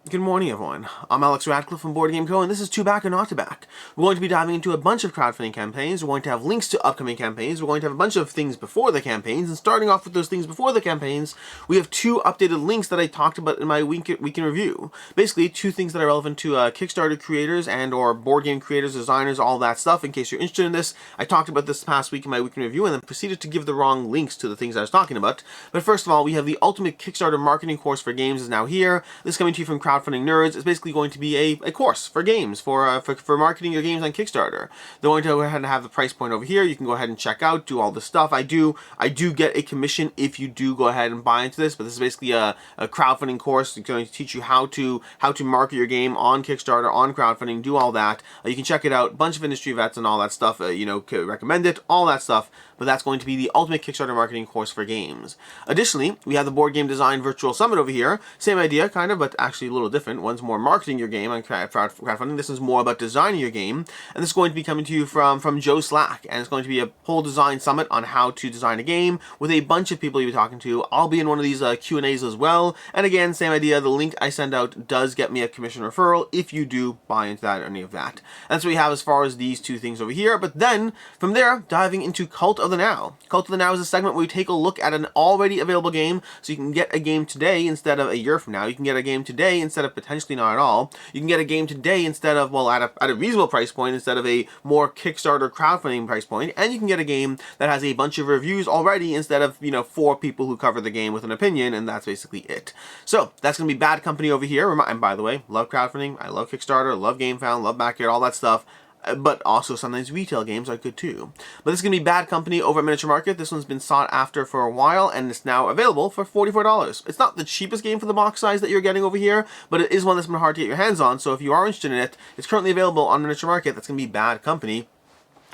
Good morning, everyone. I'm Alex Radcliffe from Board Game Co., and this is To Back or Not to Back. We're going to be diving into a bunch of crowdfunding campaigns. We're going to have links to upcoming campaigns. We're going to have a bunch of things before the campaigns, and starting off with those things before the campaigns, we have two updated links that I talked about in my week in review. Basically, two things that are relevant to Kickstarter creators and or board game creators, designers, all that stuff. In case you're interested in this, I talked about this past week in my week in review, and then proceeded to give the wrong links to the things I was talking about. But first of all, we have the Ultimate Kickstarter Marketing Course for Games is now here. This is coming to you from Crowdfunding Nerds. It's basically going to be a course for games, for marketing your games on Kickstarter. They're going to go ahead and have the price point over here. You can go ahead and check out, do all this stuff. I do get a commission if you do go ahead and buy into this, but this is basically a crowdfunding course. It's going to teach you how to market your game on Kickstarter, on crowdfunding, do all that. You can check it out. Bunch of industry vets and all that stuff. Could recommend it, all that stuff. But that's going to be the Ultimate Kickstarter Marketing Course for Games. Additionally, we have the Board Game Design Virtual Summit over here. Same idea, kind of, but actually a little different. One's more marketing your game on crowdfunding. This is more about designing your game. And this is going to be coming to you from Joe Slack. And it's going to be a whole design summit on how to design a game with a bunch of people you'll be talking to. I'll be in one of these Q&As as well. And again, same idea. The link I send out does get me a commission referral if you do buy into that or any of that. And that's what we have as far as these two things over here. But then, from there, diving into Cult of the Now. Cult of the Now is a segment where we take a look at an already available game, so you can get a game today instead of a year from now. You can get a game today instead of potentially not at all. You can get a game today instead of, well, at a reasonable price point instead of a more Kickstarter crowdfunding price point. And you can get a game that has a bunch of reviews already instead of, 4 people who cover the game with an opinion, and that's basically it. So, that's going to be Bad Company over here. And by the way, love crowdfunding, I love Kickstarter, love GameFound, love Backyard, all that stuff. But also sometimes retail games are good too. But this is going to be Bad Company over at Miniature Market. This one's been sought after for a while, and it's now available for $44. It's not the cheapest game for the box size that you're getting over here, but it is one that's been hard to get your hands on, so if you are interested in it, it's currently available on Miniature Market. That's going to be Bad Company.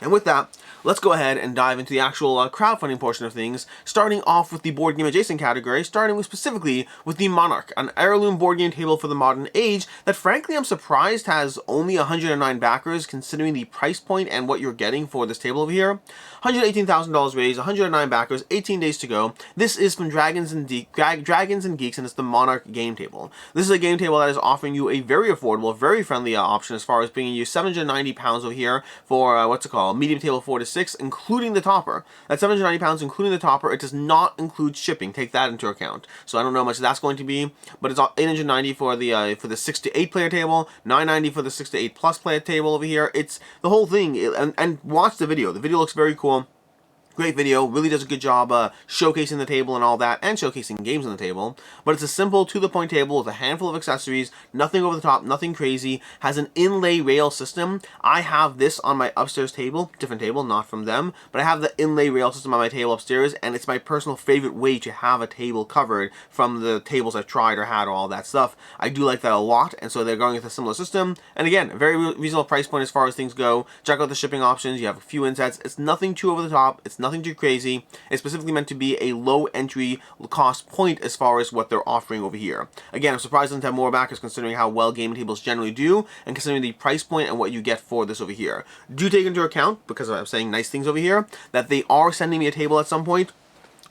And with that, let's go ahead and dive into the actual crowdfunding portion of things, starting off with the board game adjacent category, starting with specifically with the Monarch, an heirloom board game table for the modern age that frankly I'm surprised has only 109 backers considering the price point and what you're getting for this table over here. $118,000 raised, 109 backers, 18 days to go. This is from Dragons and Geeks, and it's the Monarch game table. This is a game table that is offering you a very affordable, very friendly option as far as bringing you 790 pounds over here for, what's it called? Medium table 4 to 6, including the topper. That's 790 pounds, including the topper. It does not include shipping. Take that into account. So I don't know how much that's going to be, but it's 890 for the 6 to 8 player table, 990 for the 6 to 8 plus player table over here. It's the whole thing. And watch the video. The video looks very cool. Great video, really does a good job showcasing the table and all that, and showcasing games on the table. But it's a simple, to-the-point table with a handful of accessories, nothing over the top, nothing crazy, has an inlay rail system. I have this on my upstairs table, different table, not from them, but I have the inlay rail system on my table upstairs, and it's my personal favorite way to have a table covered from the tables I've tried or had or all that stuff. I do like that a lot, and so they're going with a similar system. And again, a very reasonable price point as far as things go. Check out the shipping options, you have a few insets. It's nothing too over the top, it's nothing too crazy. It's specifically meant to be a low entry cost point as far as what they're offering over here. Again, I'm surprised them to have more backers considering how well gaming tables generally do and considering the price point and what you get for this over here. Do take into account, because I'm saying nice things over here, that they are sending me a table at some point.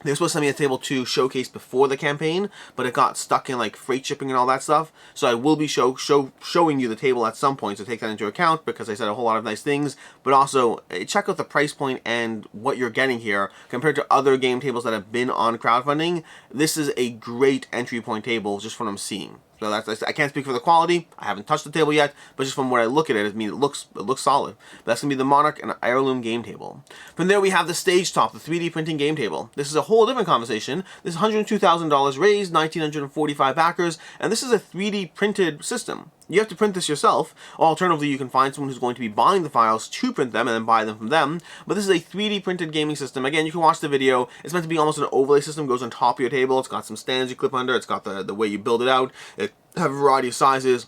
They were supposed to send me a table to showcase before the campaign, but it got stuck in like freight shipping and all that stuff. So I will be showing you the table at some point, so take that into account because I said a whole lot of nice things. But also, check out the price point and what you're getting here compared to other game tables that have been on crowdfunding. This is a great entry point table just from what I'm seeing. So I can't speak for the quality. I haven't touched the table yet, but just from what I look at it, it looks solid. But that's gonna be the Monarch and heirloom game table. From there we have the StageTop, the 3D printing game table. This is a whole different conversation. This is $102,000 raised, 1,945 backers, and this is a 3D printed system. You have to print this yourself, or alternatively you can find someone who's going to be buying the files to print them and then buy them from them. But this is a 3D printed gaming system. Again, you can watch the video. It's meant to be almost an overlay system, goes on top of your table. It's got some stands you clip under. It's got the way you build it out. It have a variety of sizes.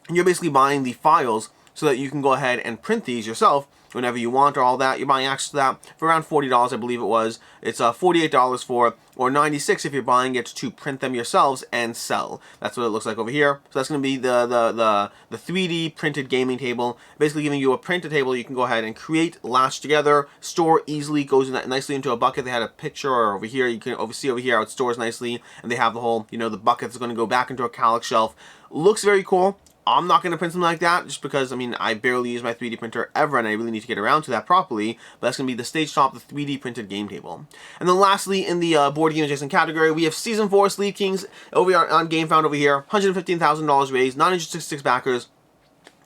And you're basically buying the files so that you can go ahead and print these yourself whenever you want or all that. You're buying access to that for around $40, I believe it was. It's $48 for, or $96 if you're buying it to print them yourselves and sell. That's what it looks like over here. So that's going to be the 3D printed gaming table, basically giving you a printed table you can go ahead and create, latch together, store easily, goes nicely into a bucket. They had a picture over here. You can see over here how it stores nicely, and they have the whole, the bucket that's going to go back into a Calyx shelf. Looks very cool. I'm not going to print something like that just because, I barely use my 3D printer ever and I really need to get around to that properly. But that's going to be the StageTop, the 3D printed game table. And then lastly, in the board game adjacent category, we have Season 4 Sleeve Kings over here on GameFound over here. $115,000 raised, 966 backers.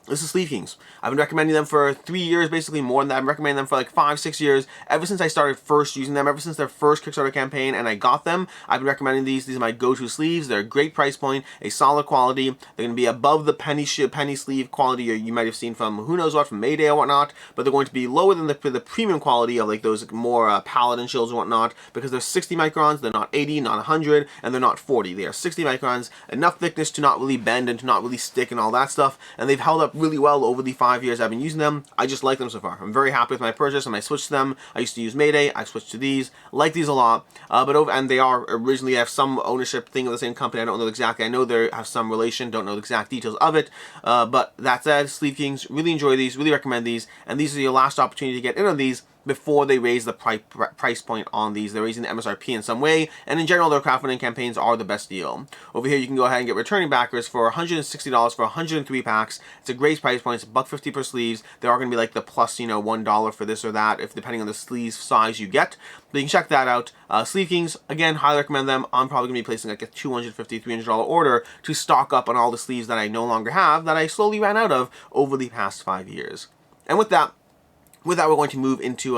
This is Sleeve Kings. I've been recommending them for 3 years, basically more than that. I've been recommending them for like 5-6 years. Ever since I started first using them, ever since their first Kickstarter campaign and I got them, I've been recommending these. These are my go-to sleeves. They're a great price point, a solid quality. They're going to be above the penny sleeve quality you might have seen from who knows what, from Mayday or whatnot, but they're going to be lower than the premium quality of like those more Paladin shields and whatnot, because they're 60 microns, they're not 80, not 100, and they're not 40. They are 60 microns, enough thickness to not really bend and to not really stick and all that stuff, and they've held up really well over the 5 years I've been using them. I just like them so far. I'm very happy with my purchase, and I switched to them. I used to use Mayday. I switched to these. Like these a lot. And they are originally have some ownership thing of the same company. I don't know exactly. I know they have some relation. Don't know the exact details of it. But that said, Sleeve Kings, really enjoy these. Really recommend these. And these are your last opportunity to get in on these before they raise the price point on these. They're raising the MSRP in some way, and in general, their crowdfunding campaigns are the best deal. Over here, you can go ahead and get returning backers for $160 for 103 packs. It's a great price point. It's $1.50 per sleeves. There are going to be like the plus, $1 for this or that, if depending on the sleeve size you get. But you can check that out. Sleeve Kings, again, highly recommend them. I'm probably going to be placing like a $250, $300 order to stock up on all the sleeves that I no longer have, that I slowly ran out of over the past 5 years. And with that, we're going to move into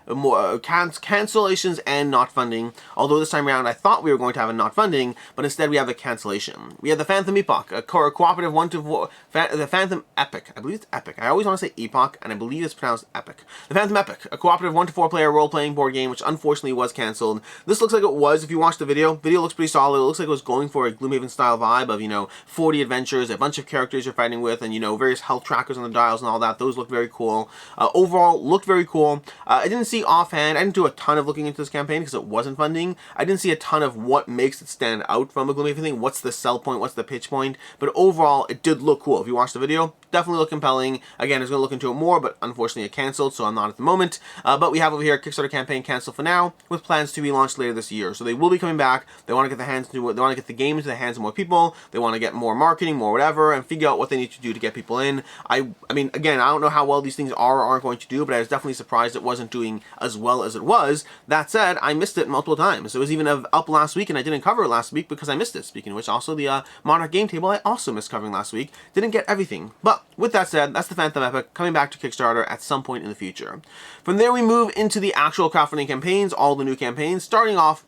more cancellations and not funding. Although this time around I thought we were going to have a not funding, but instead we have a cancellation. We have the Phantom Epoch, a cooperative 1-to-4, the Phantom Epic. I believe it's Epic. I always want to say Epoch, and I believe it's pronounced Epic. The Phantom Epic, a cooperative 1-to-4 player role-playing board game, which unfortunately was canceled. This looks like it was, if you watch the video looks pretty solid. It looks like it was going for a Gloomhaven style vibe of, 40 adventures, a bunch of characters you're fighting with, and, various health trackers on the dials and all that. Those look very cool. Overall, looked very cool. I didn't see offhand, I didn't do a ton of looking into this campaign because it wasn't funding. I didn't see a ton of what makes it stand out from a Gloomhaven thing. What's the sell point? What's the pitch point? But overall, it did look cool. If you watch the video, definitely look compelling. Again, I was going to look into it more, but unfortunately it canceled, so I'm not at the moment. But we have over here Kickstarter campaign canceled for now, with plans to be launched later this year. So they will be coming back. They want to get they want to get the game into the hands of more people. They want to get more marketing, more whatever, and figure out what they need to do to get people in. I mean, again, I don't know how well these things are or aren't going to do, but I was definitely surprised it wasn't doing as well as it was. That said, I missed it multiple times. It was even up last week, and I didn't cover it last week because I missed it. Speaking of which, also the Monarch game table I also missed covering last week. Didn't get everything. But with that said, that's the Phantom Epic coming back to Kickstarter at some point in the future. From there, we move into the actual crowdfunding campaigns, all the new campaigns, starting off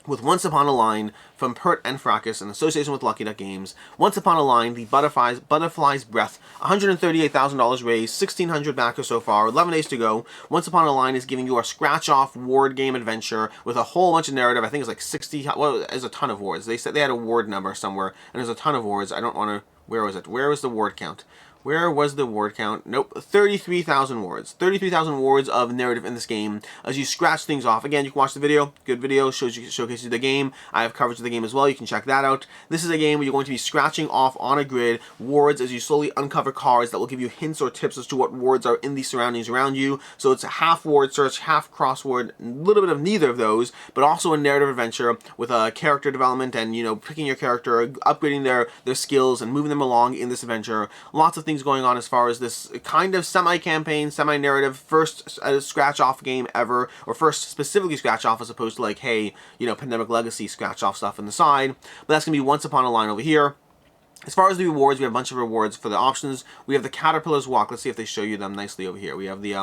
with Once Upon a Line from Pert and Fracas in association with Lucky Duck Games. Once Upon a Line, the Butterfly's Breath, $138,000 raised, 1,600 backers so far, 11 days to go. Once Upon a Line is giving you a scratch-off word game adventure with a whole bunch of narrative. I think it's like 60, well, there's a ton of words. They said they had a word number somewhere, and there's a ton of words. I don't want to, where was it? Where was the word count? Where was the word count? Nope, 33,000 words. 33,000 words of narrative in this game as you scratch things off. Again, you can watch the video. Good video. Showcases the game. I have coverage of the game as well. You can check that out. This is a game where you're going to be scratching off on a grid words as you slowly uncover cards that will give you hints or tips as to what words are in the surroundings around you. So it's a half word search, half crossword, a little bit of neither of those, but also a narrative adventure with a character development and, picking your character, upgrading their skills and moving them along in this adventure. Lots of things going on as far as this kind of semi-campaign, semi-narrative, first scratch-off game ever, or first specifically scratch-off as opposed to like, hey, Pandemic Legacy scratch-off stuff on the side. But that's going to be Once Upon a Line over here. As far as the rewards, we have a bunch of rewards for the options. We have the Caterpillar's Walk. Let's see if they show you them nicely over here. We have the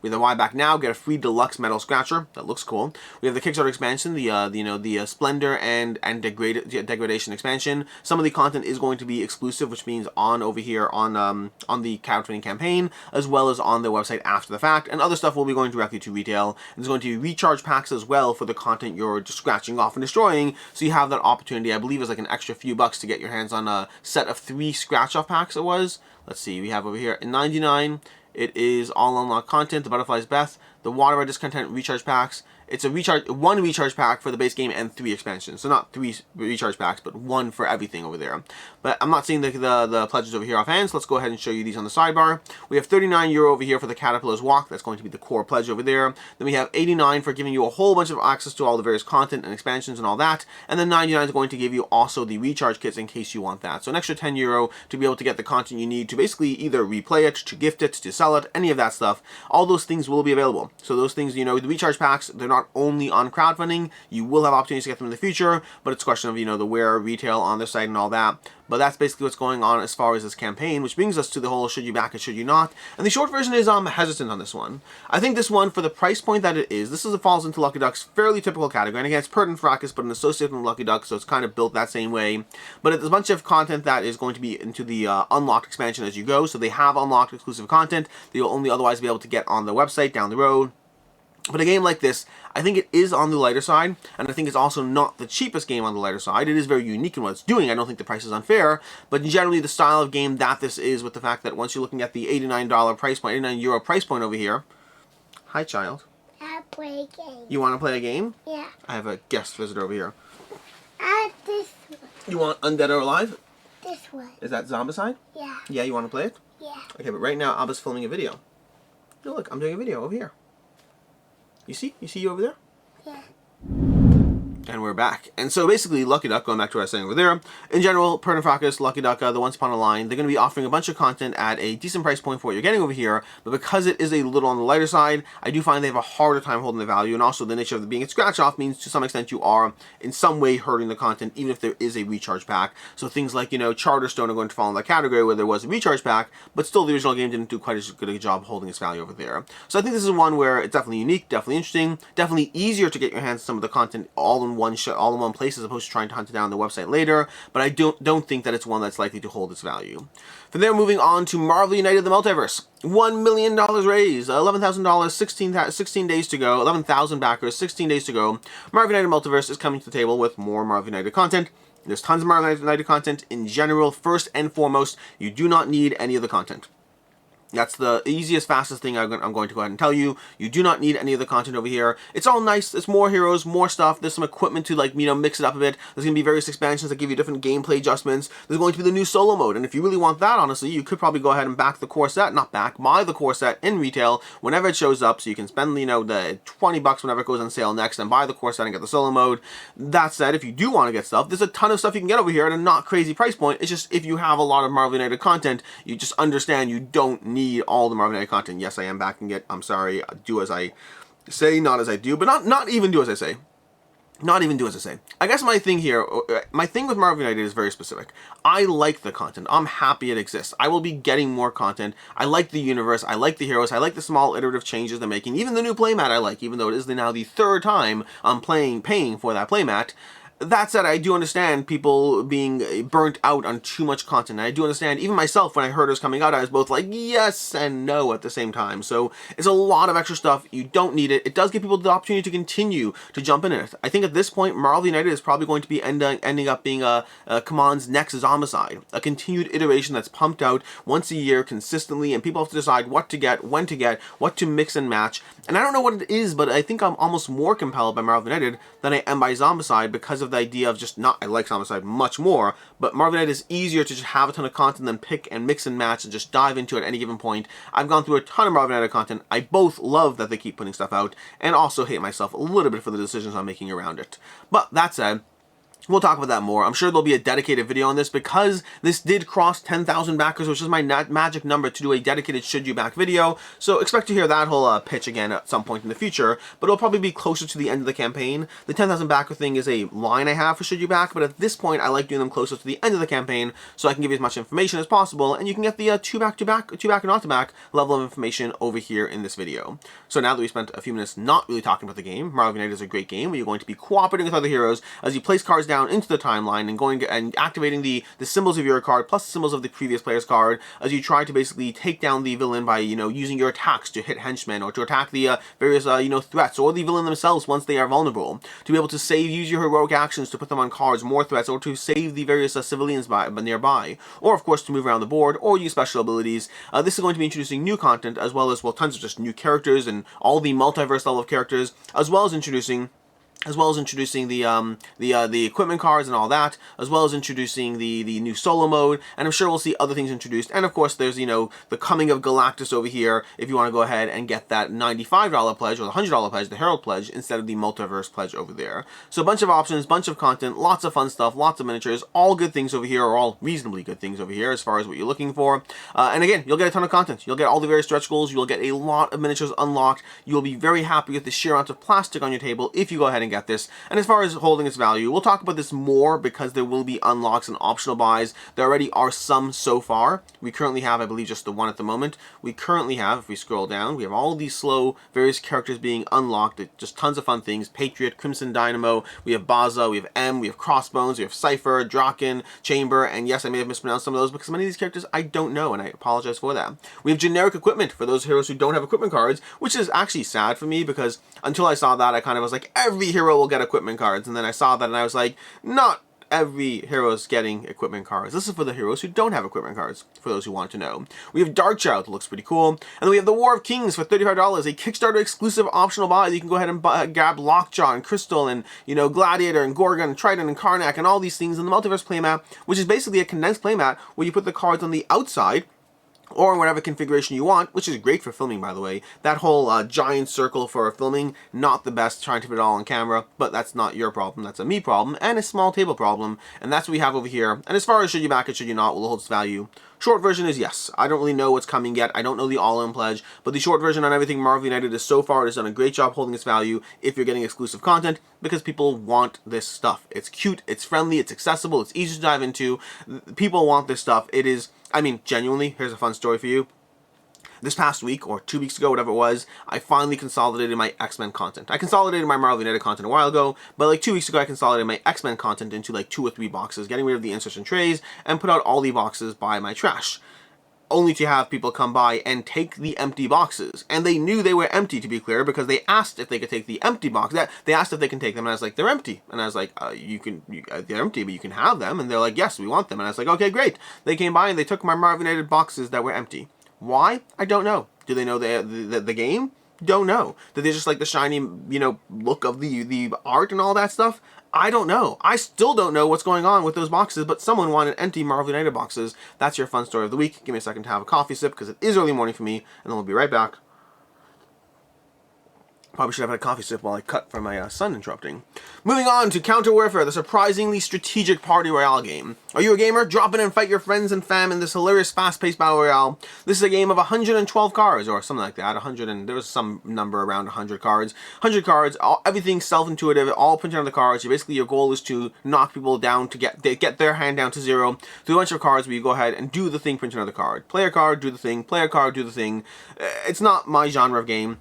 Why Back Now, get a free deluxe metal scratcher. That looks cool. We have the Kickstarter expansion, the Splendor and Degradation expansion. Some of the content is going to be exclusive, which means over here on the crowdfunding campaign, as well as on their website after the fact. And other stuff will be going directly to retail. There's going to be recharge packs as well for the content you're just scratching off and destroying. So you have that opportunity. I believe it's like an extra few bucks to get your hands on a set of 3 scratch-off packs it was. Let's see, we have over here $99, It is all unlocked content, the Butterfly's Beth, the Water Discontent recharge packs. It's a one recharge pack for the base game and 3 expansions. So not 3 recharge packs, but 1 for everything over there. But I'm not seeing the pledges over here offhand, so let's go ahead and show you these on the sidebar. We have €39 over here for the Caterpillar's Walk. That's going to be the core pledge over there. Then we have 89 for giving you a whole bunch of access to all the various content and expansions and all that. And then 99 is going to give you also the recharge kits in case you want that. So an extra €10 to be able to get the content you need to basically either replay it, to gift it, to sell it, any of that stuff. All those things will be available. So those things, you know, the recharge packs, they're not only on crowdfunding. You will have opportunities to get them in the future, but it's a question of, you know, the where, retail on their site and all that. But that's basically what's going on as far as this campaign, which brings us to the whole should you back it, should you not. And the short version is I'm hesitant on this one. I think this one, for the price point that it is, this falls into Lucky Duck's fairly typical category. And again, it's pertinent for AEGIS, but an associate with Lucky Duck, so it's kind of built that same way. But it's a bunch of content that is going to be into the unlocked expansion as you go. So they have unlocked exclusive content that you'll only otherwise be able to get on the website down the road. But a game like this, I think it is on the lighter side, and I think it's also not the cheapest game on the lighter side. It is very unique in what it's doing. I don't think the price is unfair, but generally the style of game that this is, with the fact that once you're looking at the €89 price point, €89 price point over here. Hi, child. I play a game. You want to play a game? Yeah. I have a guest visitor over here. This one. You want Undead or Alive? This one. Is that Zombicide? Yeah. Yeah, you want to play it? Yeah. Okay, but right now Abba's filming a video. No, look, I'm doing a video over here. You see? You see you over there? Yeah. And we're back. And so basically, Lucky Duck, going back to what I was saying over there, in general, Pernifarcus, Lucky Duck, the Once Upon a Line, they're going to be offering a bunch of content at a decent price point for what you're getting over here, but because it is a little on the lighter side, I do find they have a harder time holding the value, and also the nature of it being a scratch-off means to some extent you are in some way hurting the content, even if there is a recharge pack. So things like, you know, Charterstone are going to fall in that category where there was a recharge pack, but still the original game didn't do quite as good a job holding its value over there. So I think this is one where it's definitely unique, definitely interesting, definitely easier to get your hands on some of the content all in one shot, all in one place, as opposed to trying to hunt it down on the website later, but I don't think that it's one that's likely to hold its value. From there, moving on to Marvel United the Multiverse. $1 million raised, $11,000, 16 days to go, 11,000 backers, 16 days to go. Marvel United Multiverse is coming to the table with more Marvel United content. There's tons of Marvel United content in general. First and foremost, you do not need any of the content. That's the easiest, fastest thing I'm going to go ahead and tell you. You do not need any of the content over here. It's all nice. It's more heroes, more stuff. There's some equipment to, like, you know, mix it up a bit. There's going to be various expansions that give you different gameplay adjustments. There's going to be the new solo mode. And if you really want that, honestly, you could probably go ahead and back the core set. Not back, buy the core set in retail whenever it shows up. So you can spend, you know, the $20 whenever it goes on sale next and buy the core set and get the solo mode. That said, if you do want to get stuff, there's a ton of stuff you can get over here at a not crazy price point. It's just if you have a lot of Marvel United content, you just understand you don't need all the Marvel United content. Yes, I am backing it. I'm sorry. Do as I say, not as I do, but not even do as I say. Not even do as I say. I guess my thing here, my thing with Marvel United is very specific. I like the content. I'm happy it exists. I will be getting more content. I like the universe. I like the heroes. I like the small iterative changes they're making. Even the new playmat I like, even though it is now the 3rd time I'm paying for that playmat. That said, I do understand people being burnt out on too much content. I do understand, even myself, when I heard it was coming out, I was both like, yes and no at the same time. So it's a lot of extra stuff. You don't need it. It does give people the opportunity to continue to jump in it. I think at this point, Marvel United is probably going to be ending up being CMON's next Zombicide. A continued iteration that's pumped out once a year consistently, and people have to decide what to get, when to get, what to mix and match. And I don't know what it is, but I think I'm almost more compelled by Marvel United than I am by Zombicide because of the idea of just not, I like Zombicide much more, but Marvel United is easier to just have a ton of content than pick and mix and match and just dive into at any given point. I've gone through a ton of Marvel United content. I both love that they keep putting stuff out and also hate myself a little bit for the decisions I'm making around it. But that said, we'll talk about that more. I'm sure there'll be a dedicated video on this because this did cross 10,000 backers, which is my magic number to do a dedicated Should You Back video. So expect to hear that whole pitch again at some point in the future, but it'll probably be closer to the end of the campaign. The 10,000 backer thing is a line I have for Should You Back, but at this point I like doing them closer to the end of the campaign so I can give you as much information as possible, and you can get the two back and not to back level of information over here in this video. So now that we spent a few minutes not really talking about the game, Marvel United is a great game where you're going to be cooperating with other heroes as you place cards down down into the timeline and going and activating the symbols of your card plus the symbols of the previous player's card as you try to basically take down the villain by, using your attacks to hit henchmen or to attack the various, threats, or the villain themselves once they are vulnerable. To be able to use your heroic actions to put them on cards, more threats, or to save the various civilians nearby. Or, of course, to move around the board, or use special abilities. This is going to be introducing new content, as well as, tons of just new characters and all the multiverse level of characters, as well as introducing the equipment cards and all that, as well as introducing the new solo mode, and I'm sure we'll see other things introduced. And of course, there's, the coming of Galactus over here, if you want to go ahead and get that $95 pledge or the $100 pledge, the Herald pledge, instead of the Multiverse pledge over there. So a bunch of options, bunch of content, lots of fun stuff, lots of miniatures, all good things over here, or all reasonably good things over here as far as what you're looking for. And again, you'll get a ton of content. You'll get all the various stretch goals, you'll get a lot of miniatures unlocked, you'll be very happy with the sheer amount of plastic on your table if you go ahead and get this. And as far as holding its value, we'll talk about this more because there will be unlocks and optional buys. There already are some so far. We currently have, I believe, just the one at the moment. We currently have, if we scroll down, we have all these slow various characters being unlocked. Just tons of fun things. Patriot, Crimson Dynamo, we have Baza, we have M, we have Crossbones, we have Cypher, Draken, Chamber, and yes, I may have mispronounced some of those because many of these characters I don't know, and I apologize for that. We have generic equipment for those heroes who don't have equipment cards, which is actually sad for me because until I saw that, I kind of was like, every hero will get equipment cards, and then I saw that and I was like, not every hero's getting equipment cards. This is for the heroes who don't have equipment cards, for those who want to know. We have Darkchild, that looks pretty cool, and then we have the War of Kings for $35, a Kickstarter exclusive optional buy. You can go ahead and grab Lockjaw and Crystal and, Gladiator and Gorgon and Trident and Karnak and all these things in the Multiverse playmat, which is basically a condensed playmat where you put the cards on the outside or in whatever configuration you want, which is great for filming, by the way. That whole giant circle for filming, not the best, trying to put it all on camera, but that's not your problem, that's a me problem, and a small table problem, and that's what we have over here. And as far as should you back it, should you not, will it hold its value? Short version is yes. I don't really know what's coming yet. I don't know the all-in pledge, but the short version on everything Marvel United is so far, it has done a great job holding its value if you're getting exclusive content, because people want this stuff. It's cute, it's friendly, it's accessible, it's easy to dive into. People want this stuff. It is, I mean, genuinely, here's a fun story for you. This past week, or 2 weeks ago, whatever it was, I finally consolidated my X-Men content. I consolidated my Marvel United content a while ago, but like 2 weeks ago, I consolidated my X-Men content into like 2 or 3 boxes, getting rid of the inserts and trays, and put out all the boxes by my trash. Only to have people come by and take the empty boxes. And they knew they were empty, to be clear, because they asked if they could take the empty box. They asked if they can take them, and I was like, they're empty. And I was like, they're empty, but you can have them. And they're like, yes, we want them. And I was like, okay, great. They came by and they took my Marvel United boxes that were empty. Why? I don't know. Do they know the game? Don't know. Did they just like the shiny, look of the art and all that stuff? I don't know. I still don't know what's going on with those boxes, but someone wanted empty Marvel United boxes. That's your fun story of the week. Give me a second to have a coffee sip, because it is early morning for me, and then we'll be right back. Probably should have had a coffee sip while I cut from my son interrupting. Moving on to Counter Warfare, the surprisingly strategic party royale game. Are you a gamer? Drop in and fight your friends and fam in this hilarious fast-paced battle royale. This is a game of 112 cards, or something like that. 100, and there was some number around 100 cards. 100 cards, everything self-intuitive, all printed on the cards. Basically, your goal is to knock people down to get their hand down to 0 through a bunch of cards where you go ahead and do the thing printed on the card. Play a card, do the thing. Play a card, do the thing. It's not my genre of game.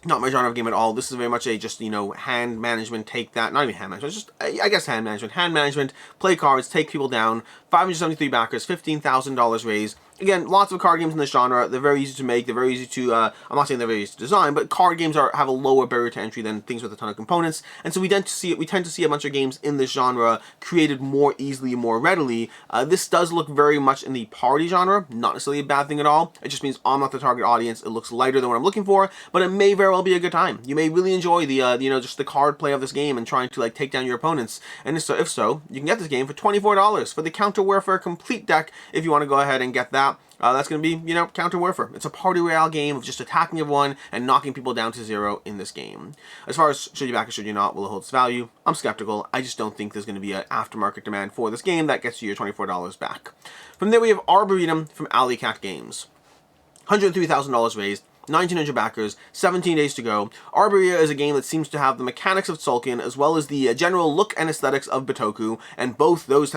Not my genre of game at all. This is very much a just, hand management, take that. Not even hand management, just, I guess hand management. Hand management, play cards, take people down. 573 backers, $15,000 raised. Again, lots of card games in this genre. They're very easy to make. They're very easy to, I'm not saying they're very easy to design, but card games have a lower barrier to entry than things with a ton of components. And so we tend to see a bunch of games in this genre created more easily, more readily. This does look very much in the party genre. Not necessarily a bad thing at all. It just means I'm not the target audience. It looks lighter than what I'm looking for, but it may very well be a good time. You may really enjoy the, just the card play of this game and trying to, like, take down your opponents. And if so, you can get this game for $24 for the Counter Warfare Complete deck if you want to go ahead and get that. That's going to be, Counter Warfare. It's a party royale game of just attacking everyone and knocking people down to 0 in this game. As far as should you back or should you not, will it hold its value? I'm skeptical. I just don't think there's going to be an aftermarket demand for this game that gets you your $24 back. From there, we have Arboretum from Alley Cat Games. $103,000 raised. 1,900 backers, 17 days to go. Arborea is a game that seems to have the mechanics of Tzolk'in as well as the general look and aesthetics of Bitoku, and both those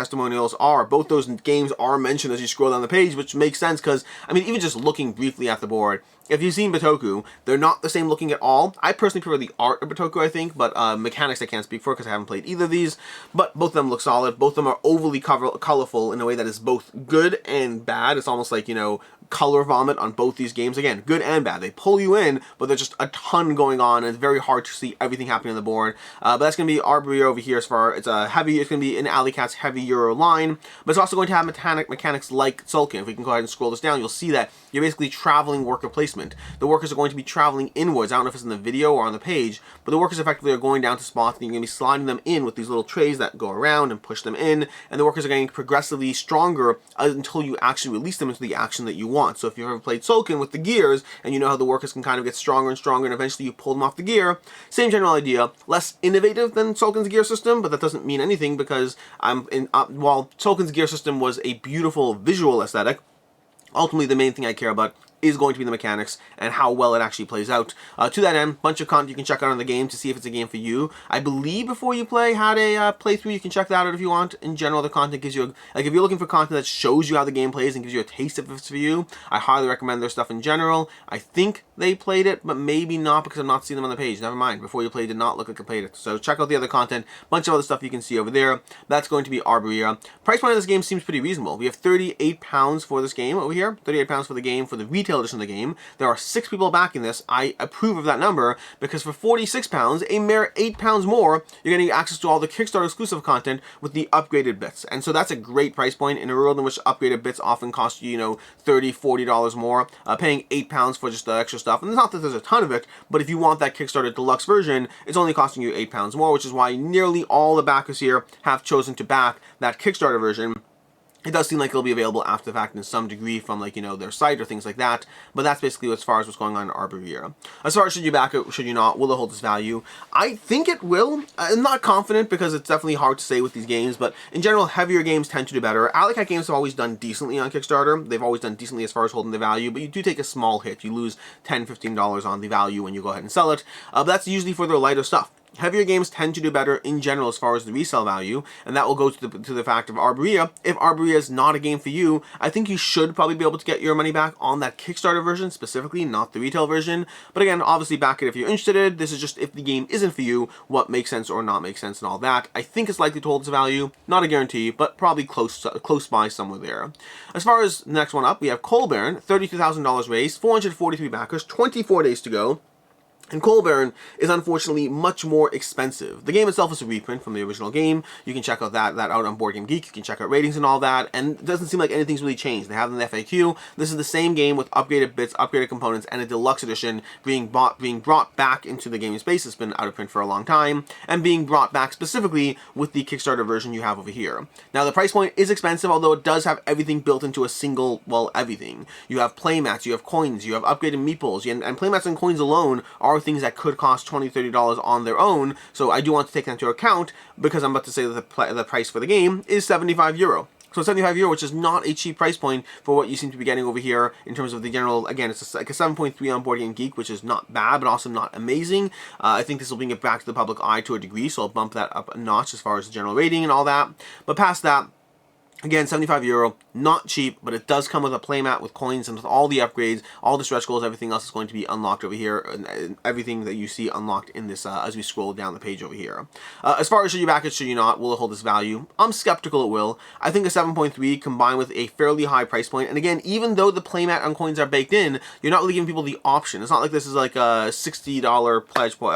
games are mentioned as you scroll down the page, which makes sense because, I mean, even just looking briefly at the board, if you've seen Bitoku, they're not the same looking at all. I personally prefer the art of Bitoku, I think, but mechanics I can't speak for because I haven't played either of these. But both of them look solid. Both of them are overly colorful in a way that is both good and bad. It's almost like, you know, color vomit on both these games. Again, good and bad. They pull you in, but there's just a ton going on, and it's very hard to see everything happening on the board. But that's going to be Arborea over here as far, it's going to be in Alley Cat's heavy Euro line, but it's also going to have mechanics like Tzolk'in. If we can go ahead and scroll this down, you'll see that you're basically traveling worker placement. The workers are going to be traveling inwards. I don't know if it's in the video or on the page, but the workers effectively are going down to spots, and you're going to be sliding them in with these little trays that go around and push them in, and the workers are getting progressively stronger until you actually release them into the action that you want. So if you've ever played Tzolk'in with the gears, and you know how the workers can kind of get stronger and stronger, and eventually you pull them off the gear, same general idea. Less innovative than Tzolk'in's gear system, but that doesn't mean anything because while Tzolk'in's gear system was a beautiful visual aesthetic, ultimately the main thing I care about is going to be the mechanics and how well it actually plays out. To that end, bunch of content you can check out on the game to see if it's a game for you. I believe before you play had a playthrough. You can check that out if you want. In general, the content gives you, like if you're looking for content that shows you how the game plays and gives you a taste if it's for you, I highly recommend their stuff in general. I think they played it, but maybe not because I'm not seeing them on the page. Never mind. Before you play did not look like they played it. So check out the other content. Bunch of other stuff you can see over there. That's going to be Arborea. Price point of this game seems pretty reasonable. We have £38 for this game over here. £38 for the game for the retail edition of the game. There are 6 people backing this. I approve of that number because for £46, a mere £8 more, you're getting access to all the Kickstarter exclusive content with the upgraded bits. And so that's a great price point in a world in which upgraded bits often cost you, you know, $30, $40 more. Paying £8 for just the extra stuff. And it's not that there's a ton of it, but if you want that Kickstarter deluxe version, it's only costing you £8 more, which is why nearly all the backers here have chosen to back that Kickstarter version. It does seem like it'll be available after the fact in some degree from, like, you know, their site or things like that, but that's basically as far as what's going on in Arborea. As far as should you back it, should you not, will it hold its value? I think it will. I'm not confident because it's definitely hard to say with these games, but in general, heavier games tend to do better. Alley Cat games have always done decently on Kickstarter. They've always done decently as far as holding the value, but you do take a small hit. You lose $10, $15 on the value when you go ahead and sell it, but that's usually for their lighter stuff. Heavier games tend to do better in general as far as the resale value, and that will go to the fact of Arborea. If Arborea is not a game for you, I think you should probably be able to get your money back on that Kickstarter version, specifically, not the retail version. But again, obviously back it if you're interested. This is just if the game isn't for you, what makes sense or not makes sense and all that. I think it's likely to hold its value. Not a guarantee, but probably close by somewhere there. As far as the next one up, we have Coal Baron, $32,000 raised, 443 backers, 24 days to go. And Coal Baron is unfortunately much more expensive. The game itself is a reprint from the original game. You can check out that out on Board Game Geek. You can check out ratings and all that. And it doesn't seem like anything's really changed. They have it in the FAQ. This is the same game with upgraded bits, upgraded components, and a deluxe edition being brought back into the gaming space. It's been out of print for a long time. And being brought back specifically with the Kickstarter version you have over here. Now the price point is expensive, although it does have everything built into a single, well, everything. You have playmats, you have coins, you have upgraded meeples, and playmats and coins alone are things that could cost $20, $30 on their own, so I do want to take that into account because I'm about to say that the price for the game is €75. So €75, which is not a cheap price point for what you seem to be getting over here in terms of the general. Again, it's like a 7.3 on Board Game Geek, which is not bad, but also not amazing. I think this will bring it back to the public eye to a degree, so I'll bump that up a notch as far as the general rating and all that. But past that, again, €75, not cheap, but it does come with a playmat with coins and with all the upgrades, all the stretch goals, everything else is going to be unlocked over here, and everything that you see unlocked in this as we scroll down the page over here. As far as should you back it, should you not, will it hold this value? I'm skeptical it will. I think a 7.3 combined with a fairly high price point, and again, even though the playmat and coins are baked in, you're not really giving people the option. It's not like this is like a $60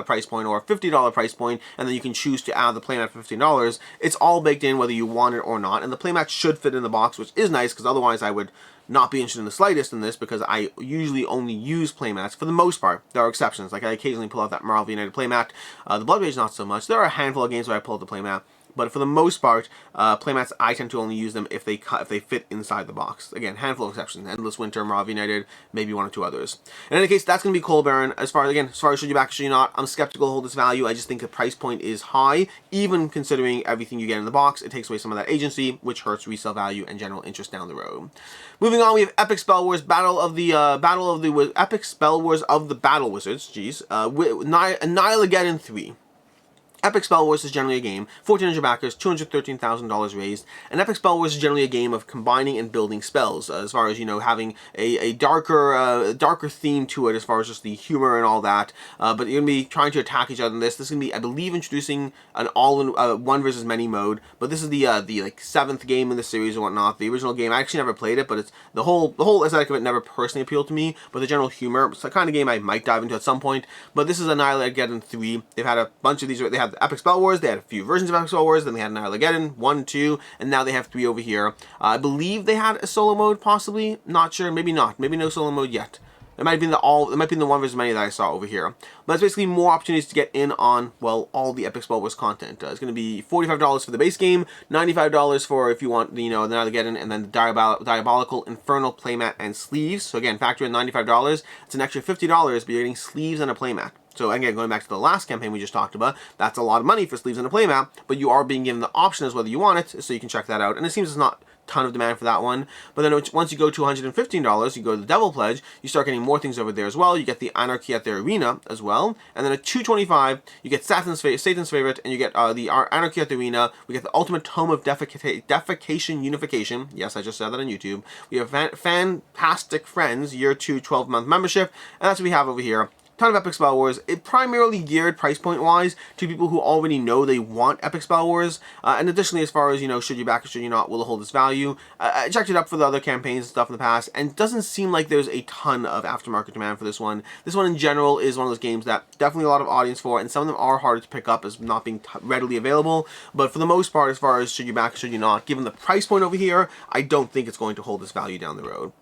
price point or a $50 price point, and then you can choose to add the playmat for $15. It's all baked in whether you want it or not, and the playmat should fit in the box, which is nice because otherwise I would not be interested in the slightest in this because I usually only use playmats for the most part. There are exceptions, like I occasionally pull out that Marvel United playmat. The Blood Rage not so much. There are a handful of games where I pull out the playmat, but for the most part, playmats, I tend to only use them if they fit inside the box. Again, handful of exceptions. Endless Winter, Marvel United, maybe one or two others. In any case, that's going to be Coal Baron. As far as should you back, should you not, I'm skeptical to hold this value. I just think the price point is high, even considering everything you get in the box. It takes away some of that agency, which hurts resale value and general interest down the road. Moving on, we have Epic Spell Wars, Epic Spell Wars of the Battle Wizards. Annihilageddon 3. Epic Spell Wars is generally a game, 1,400 backers, $213,000 raised, and Epic Spell Wars is generally a game of combining and building spells, as far as, you know, having a darker theme to it as far as just the humor and all that, but you're going to be trying to attack each other in this. This is going to be, I believe, introducing an all-in, one versus many mode, but this is the like 7th game in the series and whatnot. The original game, I actually never played it, but it's the whole aesthetic of it never personally appealed to me, but the general humor, it's the kind of game I might dive into at some point, but this is Annihilageddon 3. They've had a bunch of these, they have the Epic Spell Wars, they had a few versions of Epic Spell Wars, then they had Annihilageddon 1, 2, and now they have 3 over here. I believe they had a solo mode, possibly, not sure, maybe not, maybe no solo mode yet. It might be the one versus many that I saw over here. But it's basically more opportunities to get in on, well, all the Epic Spell Wars content. It's going to be $45 for the base game, $95 for if you want, you know, the Annihilageddon, and then the Diabolical Infernal playmat and sleeves. So again, factor in $95. It's an extra $50, but you're getting sleeves and a playmat. So again, going back to the last campaign we just talked about, that's a lot of money for sleeves and a playmat, but you are being given the option as whether you want it, so you can check that out. And it seems it's not ton of demand for that one, but then once you go to $115, you go to the Devil Pledge, you start getting more things over there as well. You get the Anarchy at the Arena as well, and then at $225, you get Satan's Favorite, and you get the Anarchy at the Arena. We get the Ultimate Tome of Defecation Unification. Yes, I just said that on YouTube. We have Fantastic Friends, Year 2 12-month membership, and that's what we have over here. Ton of Epic Spell Wars. It primarily geared price point wise to people who already know they want Epic Spell Wars, and additionally, as far as, you know, should you back or should you not, will it hold its value. I checked it up for the other campaigns and stuff in the past, and it doesn't seem like there's a ton of aftermarket demand for this one. This one in general is one of those games that definitely a lot of audience for, and some of them are harder to pick up as not being readily available, but for the most part, as far as should you back or should you not, given the price point over here, I don't think it's going to hold its value down the road.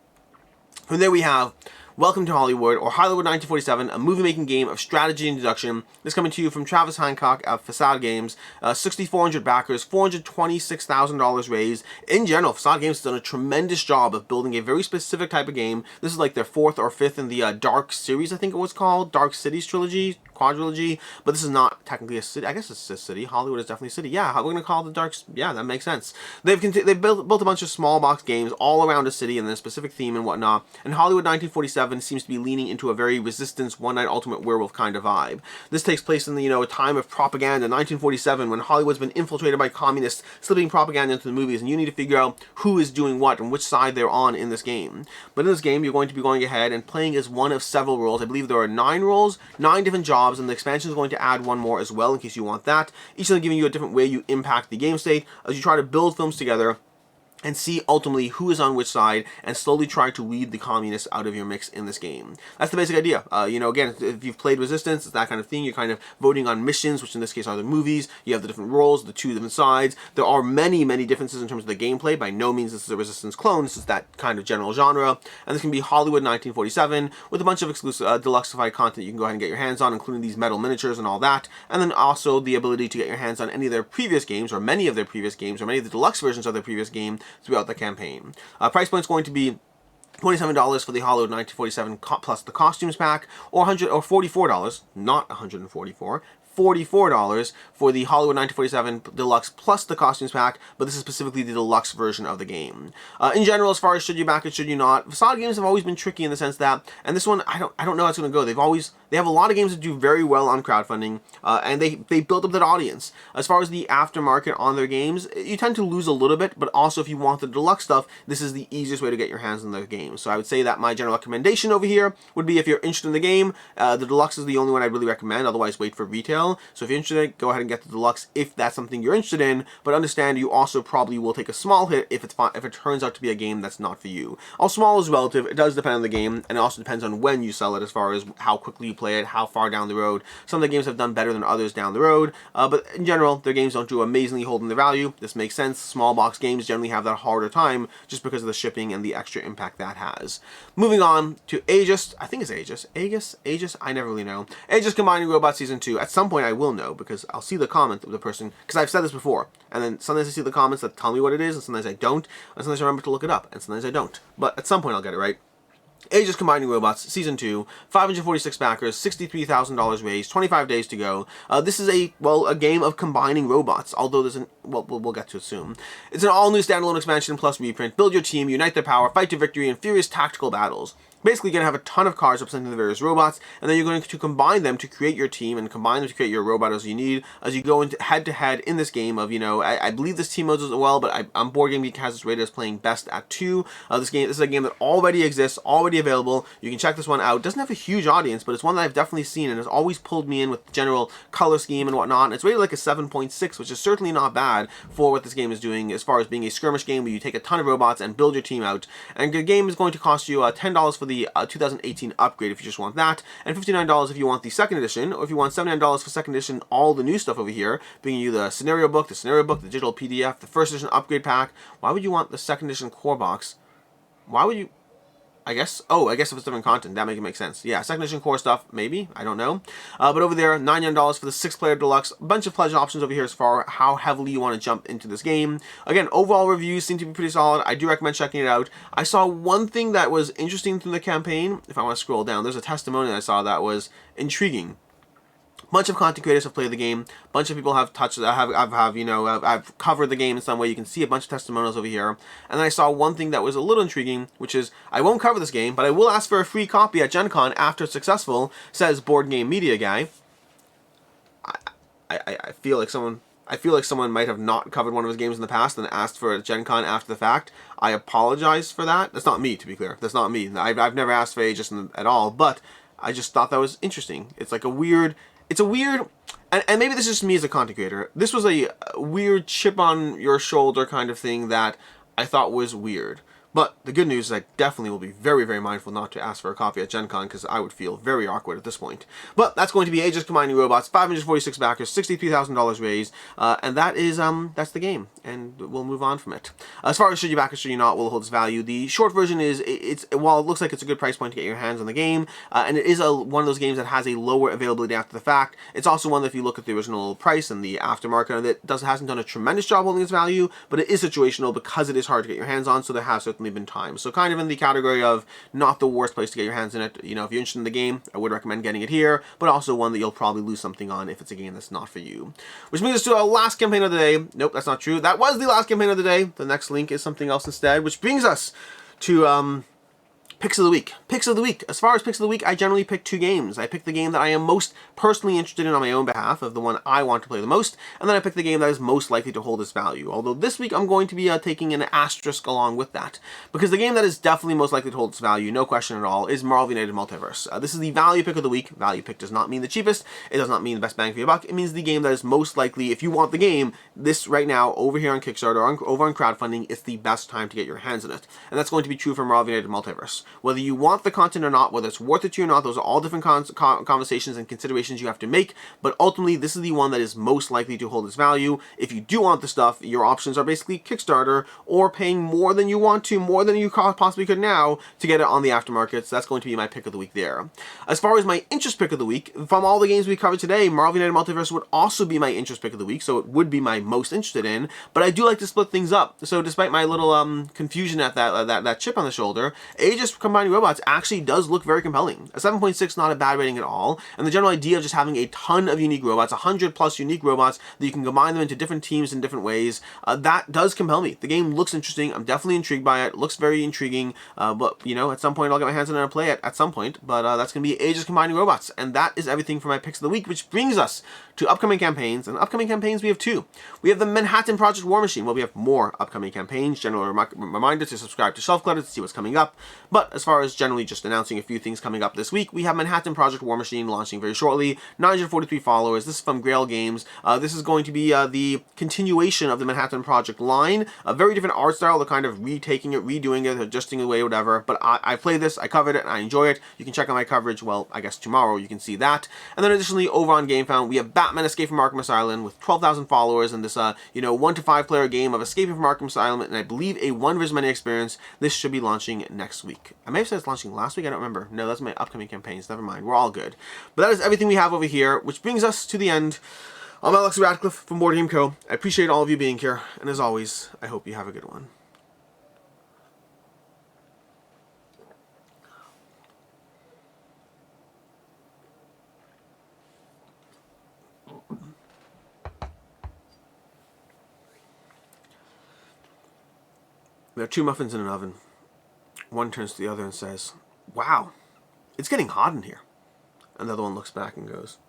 From there we have Welcome to Hollywood, or Hollywood 1947, a movie-making game of strategy and deduction. This coming to you from Travis Hancock of Facade Games. 6,400 backers, $426,000 raised. In general, Facade Games has done a tremendous job of building a very specific type of game. This is like their 4th or 5th in the Dark series, I think it was called. Dark Cities trilogy, quadrilogy, but this is not technically a city. I guess it's a city. Hollywood is definitely a city. Yeah, we're going to call it the Dark... Yeah, that makes sense. They've built a bunch of small box games all around a city and a specific theme and whatnot, and Hollywood 1947 seems to be leaning into a very Resistance One Night Ultimate Werewolf kind of vibe. This takes place in the, you know, a time of propaganda, 1947, when Hollywood's been infiltrated by communists, slipping propaganda into the movies, and you need to figure out who is doing what and which side they're on in this game. But in this game, you're going to be going ahead and playing as one of several roles. I believe there are 9 roles, 9 different jobs, and the expansion is going to add one more as well in case you want that. Each of them giving you a different way you impact the game state as you try to build films together and see ultimately who is on which side, and slowly try to weed the communists out of your mix in this game. That's the basic idea. You know, again, if you've played Resistance, it's that kind of thing. You're kind of voting on missions, which in this case are the movies. You have the different roles, the 2 different sides. There are many, many differences in terms of the gameplay. By no means this is a Resistance clone. This is that kind of general genre. And this can be Hollywood 1947 with a bunch of exclusive deluxeified content you can go ahead and get your hands on, including these metal miniatures and all that. And then also the ability to get your hands on any of their previous games, or many of their previous games, or many of the deluxe versions of their previous game throughout the campaign. Price point is going to be $27 for the Hollywood 1947 plus the costumes pack, or $44, not $144. $44 for the Hollywood 1947 Deluxe plus the costumes pack, but this is specifically the deluxe version of the game. In general, as far as should you back it, should you not, Facade Games have always been tricky in the sense that, and this one, I don't know how it's going to go. They have a lot of games that do very well on crowdfunding, and they build up that audience. As far as the aftermarket on their games, you tend to lose a little bit, but also if you want the deluxe stuff, this is the easiest way to get your hands on their games. So I would say that my general recommendation over here would be, if you're interested in the game, the deluxe is the only one I'd really recommend, otherwise wait for retail. So if you're interested, go ahead and get the deluxe if that's something you're interested in, but understand you also probably will take a small hit if it turns out to be a game that's not for you. All small is relative. It does depend on the game, and it also depends on when you sell it as far as how quickly you play it, how far down the road. Some of the games have done better than others down the road, but in general, their games don't do amazingly holding their value. This makes sense. Small box games generally have that harder time just because of the shipping and the extra impact that has. Moving on to AEGIS. I think it's AEGIS. AEGIS? I never really know. AEGIS Combining Robots Season 2. At some point point I will know, because I'll see the comment of the person, because I've said this before, and then sometimes I see the comments that tell me what it is, and sometimes I don't, and sometimes I remember to look it up, and sometimes I don't. But at some point I'll get it right. AEGIS Combining Robots, Season 2, 546 backers, $63,000 raised, 25 days to go. This is a game of combining robots, although there's we'll get to it soon. It's an all-new standalone expansion plus reprint. Build your team, unite their power, fight to victory in furious tactical battles. Basically, you're going to have a ton of cards representing the various robots, and then you're going to combine them to create your team and combine them to create your robot as you need as you go into head-to-head in this game of, I believe this team modes as well, but Board Game Geek has this rated as playing best at 2. This is a game that already exists, already available. You can check this one out. It doesn't have a huge audience, but it's one that I've definitely seen and has always pulled me in with the general color scheme and whatnot. And it's rated like a 7.6, which is certainly not bad for what this game is doing as far as being a skirmish game where you take a ton of robots and build your team out. And the game is going to cost you $10 for the 2018 upgrade if you just want that, and $59 if you want the second edition, or if you want $79 for second edition, all the new stuff over here, bringing you the scenario book, the digital PDF, the first edition upgrade pack. Why would you want the second edition core box? Why would you? I guess if it's different content, that make sense. Yeah, second edition core stuff, maybe, I don't know. But over there, $99 for the 6-player deluxe. A bunch of pledge options over here as far as how heavily you want to jump into this game. Again, overall reviews seem to be pretty solid. I do recommend checking it out. I saw one thing that was interesting from the campaign. If I want to scroll down, there's a testimonial I saw that was intriguing. Bunch of content creators have played the game. Bunch of people have touched. I've covered the game in some way. You can see a bunch of testimonials over here. And then I saw one thing that was a little intriguing, which is I won't cover this game, but I will ask for a free copy at Gen Con after it's successful. Says Board Game Media Guy. I feel like someone might have not covered one of his games in the past and asked for a Gen Con after the fact. I apologize for that. That's not me, to be clear. That's not me. I've never asked for Aegis at all, but I just thought that was interesting. It's like a weird. It's a weird, and maybe this is just me as a content creator, this was a weird chip on your shoulder kind of thing that I thought was weird. But the good news is I definitely will be very, very mindful not to ask for a copy at Gen Con because I would feel very awkward at this point. But that's going to be AEGIS Combining Robots, 546 backers, $63,000 raised, and that is that's the game, and we'll move on from it. As far as should you back or should you not, will hold its value. The short version is while it looks like it's a good price point to get your hands on the game, and it is one of those games that has a lower availability after the fact. It's also one that if you look at the original price and the aftermarket, it hasn't done a tremendous job holding its value, but it is situational because it is hard to get your hands on. So there have certainly been times. So kind of in the category of not the worst place to get your hands in it. If you're interested in the game, I would recommend getting it here, but also one that you'll probably lose something on if it's a game that's not for you. Which brings us to our last campaign of the day. Nope, that's not true. That was the last campaign of the day. The next link is something else instead, which brings us to Picks of the Week. Picks of the Week. As far as Picks of the Week, I generally pick 2 games. I pick the game that I am most personally interested in on my own behalf, of the one I want to play the most, and then I pick the game that is most likely to hold its value. Although this week I'm going to be taking an asterisk along with that, because the game that is definitely most likely to hold its value, no question at all, is Marvel United Multiverse. This is the value pick of the week. Value pick does not mean the cheapest. It does not mean the best bang for your buck. It means the game that is most likely, if you want the game, this right now, over here on Kickstarter, over on crowdfunding, it's the best time to get your hands on it. And that's going to be true for Marvel United Multiverse. Whether you want the content or not, whether it's worth it to you or not, those are all different conversations and considerations you have to make, but ultimately this is the one that is most likely to hold its value. If you do want the stuff, your options are basically Kickstarter or paying more than you want to, more than you possibly could now, to get it on the aftermarket. So that's going to be my pick of the week there. As far as my interest pick of the week, from all the games we covered today, Marvel United Multiverse would also be my interest pick of the week, so it would be my most interested in, but I do like to split things up. So despite my little confusion at that chip on the shoulder, Aegis Combining Robots actually does look very compelling. A 7.6, not a bad rating at all, and the general idea of just having a ton of unique robots, 100 plus unique robots, that you can combine them into different teams in different ways, that does compel me. The game looks interesting. I'm definitely intrigued by it. It looks very intriguing, but at some point I'll get my hands on it and play it at some point, but that's going to be Aegis Combining Robots, and that is everything for my picks of the week, which brings us to upcoming campaigns, and upcoming campaigns we have 2. We have the Manhattan Project War Machine. Well, we have more upcoming campaigns. General reminder to subscribe to Shelf Clutter to see what's coming up, but as far as generally just announcing a few things coming up this week, we have Manhattan Project War Machine launching very shortly, 943 followers. This is from Grail Games. This is going to be the continuation of the Manhattan Project line, a very different art style. They're kind of retaking it, redoing it, adjusting it away, whatever, but I played this, I covered it, and I enjoy it. You can check out my coverage, well, I guess tomorrow you can see that. And then additionally, over on GameFound, we have Batman Escape from Arkham Asylum with 12,000 followers, and this 1 to 5 player game of escaping from Arkham Asylum, and I believe a 1 vs many experience. This should be launching next week. I may have said it's launching last week. I don't remember. No, that's my upcoming campaigns. Never mind. We're all good. But that is everything we have over here, which brings us to the end. I'm Alex Radcliffe from Board Game Co. I appreciate all of you being here. And as always, I hope you have a good one. There are 2 muffins in an oven. One turns to the other and says, "Wow, it's getting hot in here." And the other one looks back and goes,